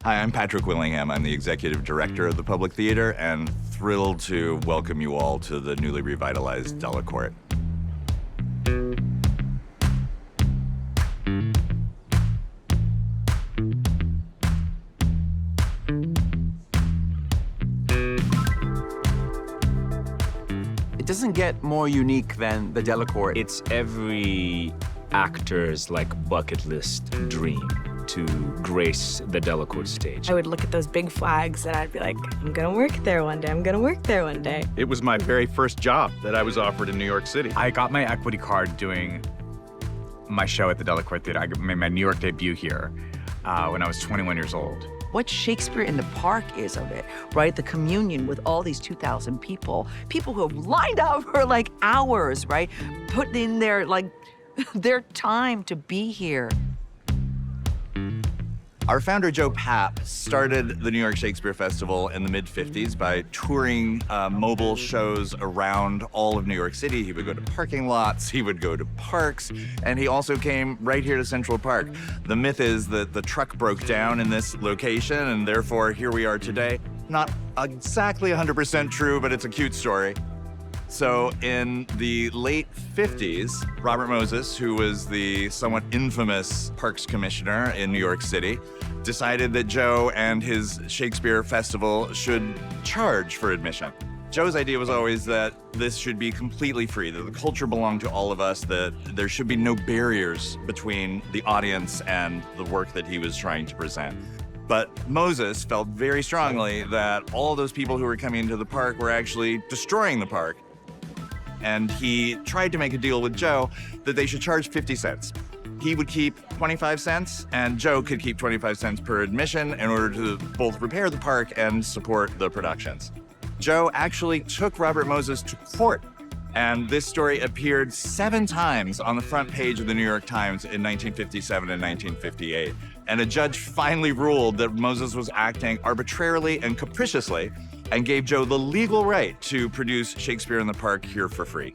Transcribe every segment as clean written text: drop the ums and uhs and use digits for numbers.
Hi, I'm Patrick Willingham. I'm the executive director of the Public Theater and thrilled to welcome you all to the newly revitalized Delacorte. It doesn't get more unique than the Delacorte. It's every actor's bucket list dream to grace the Delacorte stage. I would look at those big flags and I'd be like, I'm gonna work there one day, I'm gonna work there one day. It was my very first job that I was offered in New York City. I got my equity card doing my show at the Delacorte Theater. I made my New York debut here when I was 21 years old. What Shakespeare in the Park is of it, right? The communion with all these 2,000 people who have lined up for hours, right? Put in their their time to be here. Our founder, Joe Papp, started the New York Shakespeare Festival in the mid-'50s by touring mobile shows around all of New York City. He would go to parking lots, he would go to parks, and he also came right here to Central Park. The myth is that the truck broke down in this location, and therefore here we are today. Not exactly 100% true, but it's a cute story. So in the late 50s, Robert Moses, who was the somewhat infamous Parks Commissioner in New York City, decided that Joe and his Shakespeare Festival should charge for admission. Joe's idea was always that this should be completely free, that the culture belonged to all of us, that there should be no barriers between the audience and the work that he was trying to present. But Moses felt very strongly that all those people who were coming into the park were actually destroying the park. And he tried to make a deal with Joe that they should charge 50 cents. He would keep 25 cents, and Joe could keep 25 cents per admission in order to both repair the park and support the productions. Joe actually took Robert Moses to court, and this story appeared 7 times on the front page of the New York Times in 1957 and 1958. And a judge finally ruled that Moses was acting arbitrarily and capriciously and gave Joe the legal right to produce Shakespeare in the Park here for free.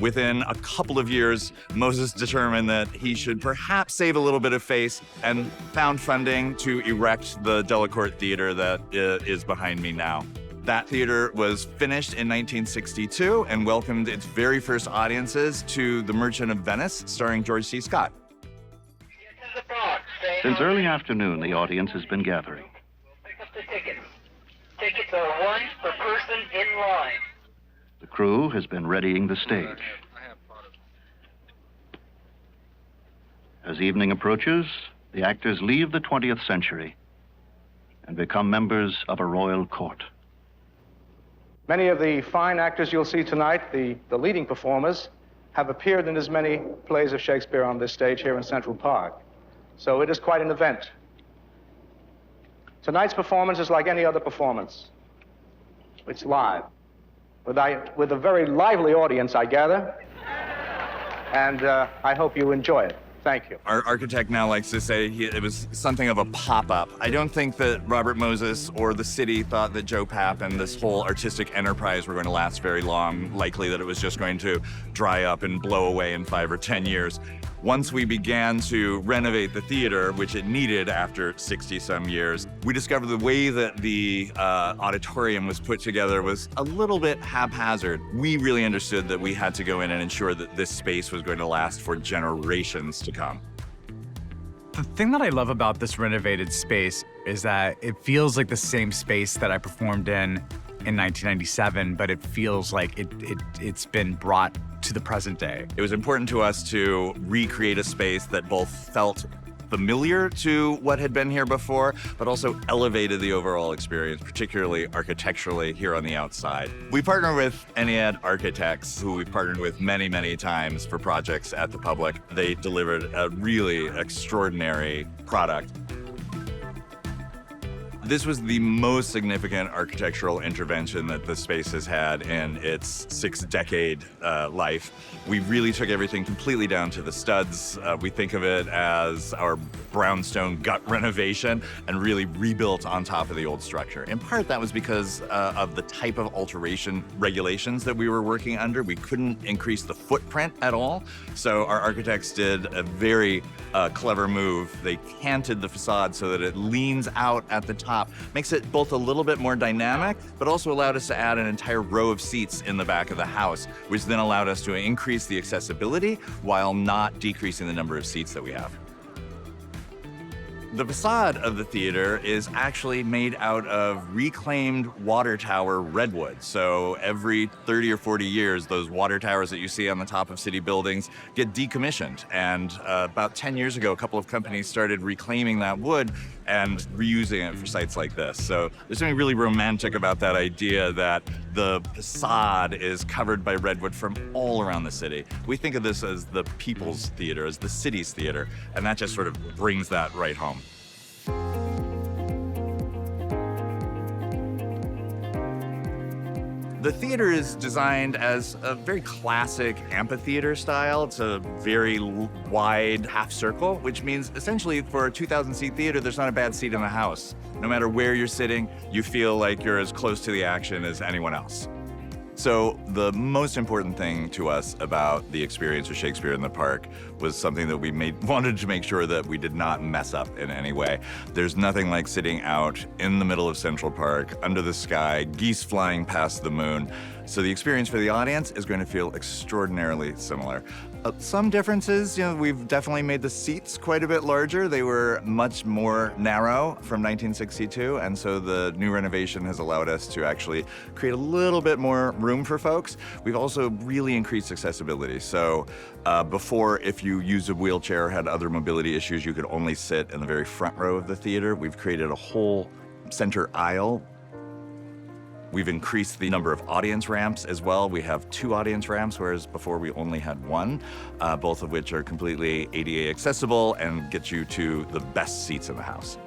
Within a couple of years, Moses determined that he should perhaps save a little bit of face and found funding to erect the Delacorte Theater that is behind me now. That theater was finished in 1962 and welcomed its very first audiences to The Merchant of Venice, starring George C. Scott. Since early afternoon, the audience has been gathering. Pick up the tickets. Tickets are one per person in line. The crew has been readying the stage. As evening approaches, the actors leave the 20th century and become members of a royal court. Many of the fine actors you'll see tonight, the leading performers, have appeared in as many plays of Shakespeare on this stage here in Central Park. So it is quite an event. Tonight's performance is like any other performance. It's live, with a very lively audience, I gather, and I hope you enjoy it. Thank you. Our architect now likes to say it was something of a pop-up. I don't think that Robert Moses or the city thought that Joe Papp and this whole artistic enterprise were going to last very long, likely that it was just going to dry up and blow away in 5 or 10 years. Once we began to renovate the theater, which it needed after 60-some years, we discovered the way that the auditorium was put together was a little bit haphazard. We really understood that we had to go in and ensure that this space was going to last for generations to come. The thing that I love about this renovated space is that it feels like the same space that I performed in 1997, but it feels like it's been brought to the present day. It was important to us to recreate a space that both felt familiar to what had been here before, but also elevated the overall experience, particularly architecturally here on the outside. We partner with Ennead Architects, who we've partnered with many, many times for projects at the Public. They delivered a really extraordinary product. This was the most significant architectural intervention that the space has had in its 6-decade life. We really took everything completely down to the studs. We think of it as our brownstone gut renovation and really rebuilt on top of the old structure. In part, that was because of the type of alteration regulations that we were working under. We couldn't increase the footprint at all. So our architects did a very clever move. They canted the facade so that it leans out at the top. Makes it both a little bit more dynamic, but also allowed us to add an entire row of seats in the back of the house, which then allowed us to increase the accessibility while not decreasing the number of seats that we have. The facade of the theater is actually made out of reclaimed water tower redwood. So every 30 or 40 years, those water towers that you see on the top of city buildings get decommissioned. And about 10 years ago, a couple of companies started reclaiming that wood and reusing it for sites like this. So there's something really romantic about that idea that the facade is covered by redwood from all around the city. We think of this as the people's theater, as the city's theater, and that just sort of brings that right home. The theater is designed as a very classic amphitheater style. It's a very wide half circle, which means essentially for a 2,000-seat theater, there's not a bad seat in the house. No matter where you're sitting, you feel like you're as close to the action as anyone else. So the most important thing to us about the experience of Shakespeare in the Park was something that we wanted to make sure that we did not mess up in any way. There's nothing like sitting out in the middle of Central Park, under the sky, geese flying past the moon. So the experience for the audience is going to feel extraordinarily similar. Some differences, we've definitely made the seats quite a bit larger. They were much more narrow from 1962, and so the new renovation has allowed us to actually create a little bit more room for folks. We've also really increased accessibility. So before, if you used a wheelchair or had other mobility issues, you could only sit in the very front row of the theater. We've created a whole center aisle. We've increased the number of audience ramps as well. We have 2 audience ramps, whereas before we only had 1, both of which are completely ADA accessible and get you to the best seats in the house.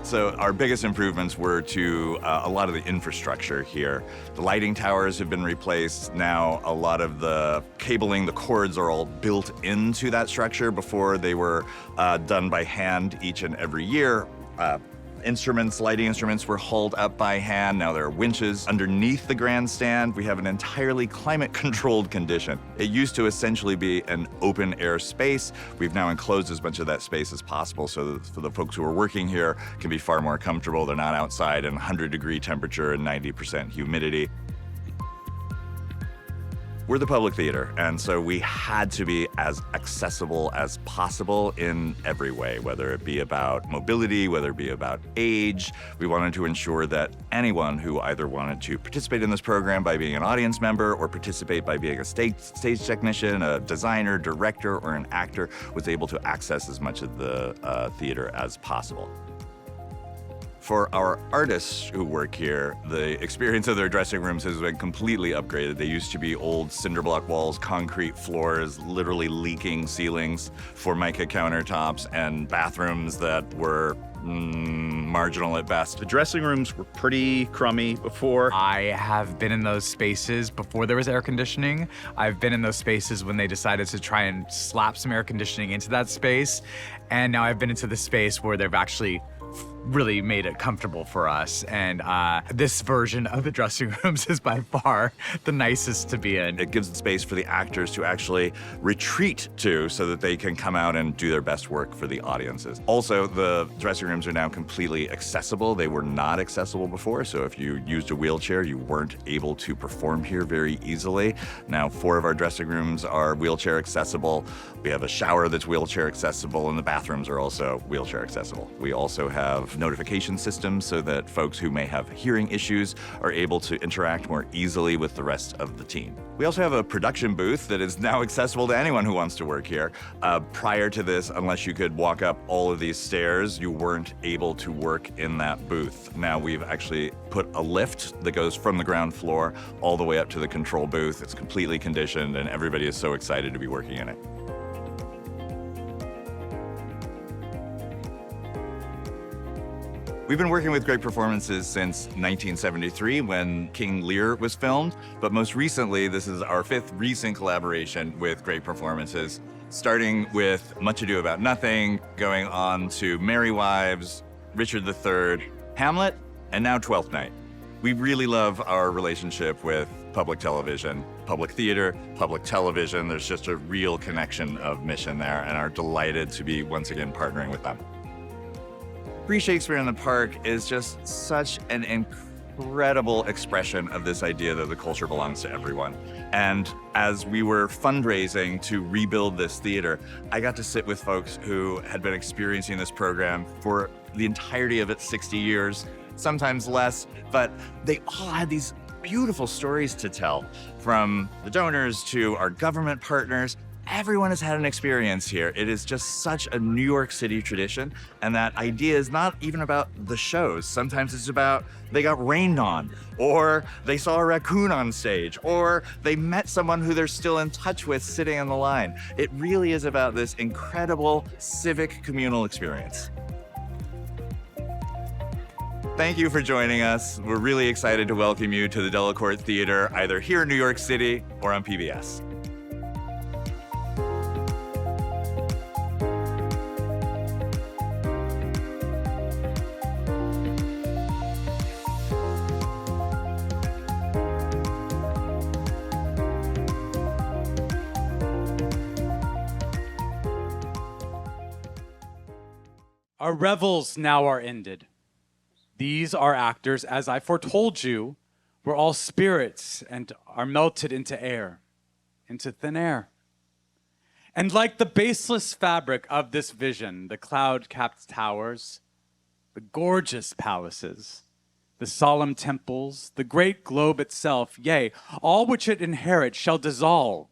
So our biggest improvements were to a lot of the infrastructure here. The lighting towers have been replaced. Now a lot of the cabling, the cords are all built into that structure. Before they were done by hand each and every year. Lighting instruments were hauled up by hand. Now there are winches underneath the grandstand. We have an entirely climate-controlled condition. It used to essentially be an open-air space. We've now enclosed as much of that space as possible so that for the folks who are working here can be far more comfortable. They're not outside in 100-degree temperature and 90% humidity. We're the public theater, and so we had to be as accessible as possible in every way, whether it be about mobility, whether it be about age. We wanted to ensure that anyone who either wanted to participate in this program by being an audience member or participate by being a stage technician, a designer, director, or an actor was able to access as much of the theater as possible. For our artists who work here, the experience of their dressing rooms has been completely upgraded. They used to be old cinder block walls, concrete floors, literally leaking ceilings, Formica countertops, and bathrooms that were marginal at best. The dressing rooms were pretty crummy before. I have been in those spaces before there was air conditioning. I've been in those spaces when they decided to try and slap some air conditioning into that space. And now I've been into the space where they've actually really made it comfortable for us. And this version of the dressing rooms is by far the nicest to be in. It gives space for the actors to actually retreat to so that they can come out and do their best work for the audiences. Also, the dressing rooms are now completely accessible. They were not accessible before, so if you used a wheelchair, you weren't able to perform here very easily. Now, 4 of our dressing rooms are wheelchair accessible. We have a shower that's wheelchair accessible, and the bathrooms are also wheelchair accessible. We also have notification systems so that folks who may have hearing issues are able to interact more easily with the rest of the team. We also have a production booth that is now accessible to anyone who wants to work here. Prior to this, unless you could walk up all of these stairs, you weren't able to work in that booth. Now we've actually put a lift that goes from the ground floor all the way up to the control booth. It's completely conditioned, and everybody is so excited to be working in it. We've been working with Great Performances since 1973 when King Lear was filmed, but most recently, this is our 5th recent collaboration with Great Performances, starting with Much Ado About Nothing, going on to Merry Wives, Richard III, Hamlet, and now Twelfth Night. We really love our relationship with public television, public theater, public television. There's just a real connection of mission there, and are delighted to be once again partnering with them. Free Shakespeare in the Park is just such an incredible expression of this idea that the culture belongs to everyone. And as we were fundraising to rebuild this theater, I got to sit with folks who had been experiencing this program for the entirety of its 60 years, sometimes less, but they all had these beautiful stories to tell, from the donors to our government partners. Everyone has had an experience here. It is just such a New York City tradition, and that idea is not even about the shows. Sometimes it's about they got rained on, or they saw a raccoon on stage, or they met someone who they're still in touch with sitting on the line. It really is about this incredible civic communal experience. Thank you for joining us. We're really excited to welcome you to the Delacorte Theater, either here in New York City or on PBS. Our revels now are ended. These are actors, as I foretold you, were all spirits and are melted into air, into thin air. And like the baseless fabric of this vision, the cloud-capped towers, the gorgeous palaces, the solemn temples, the great globe itself, yea, all which it inherits shall dissolve,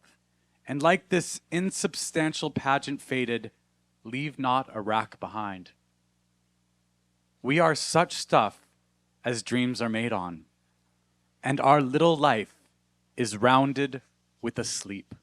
and like this insubstantial pageant faded, leave not a rack behind. We are such stuff as dreams are made on, and our little life is rounded with a sleep.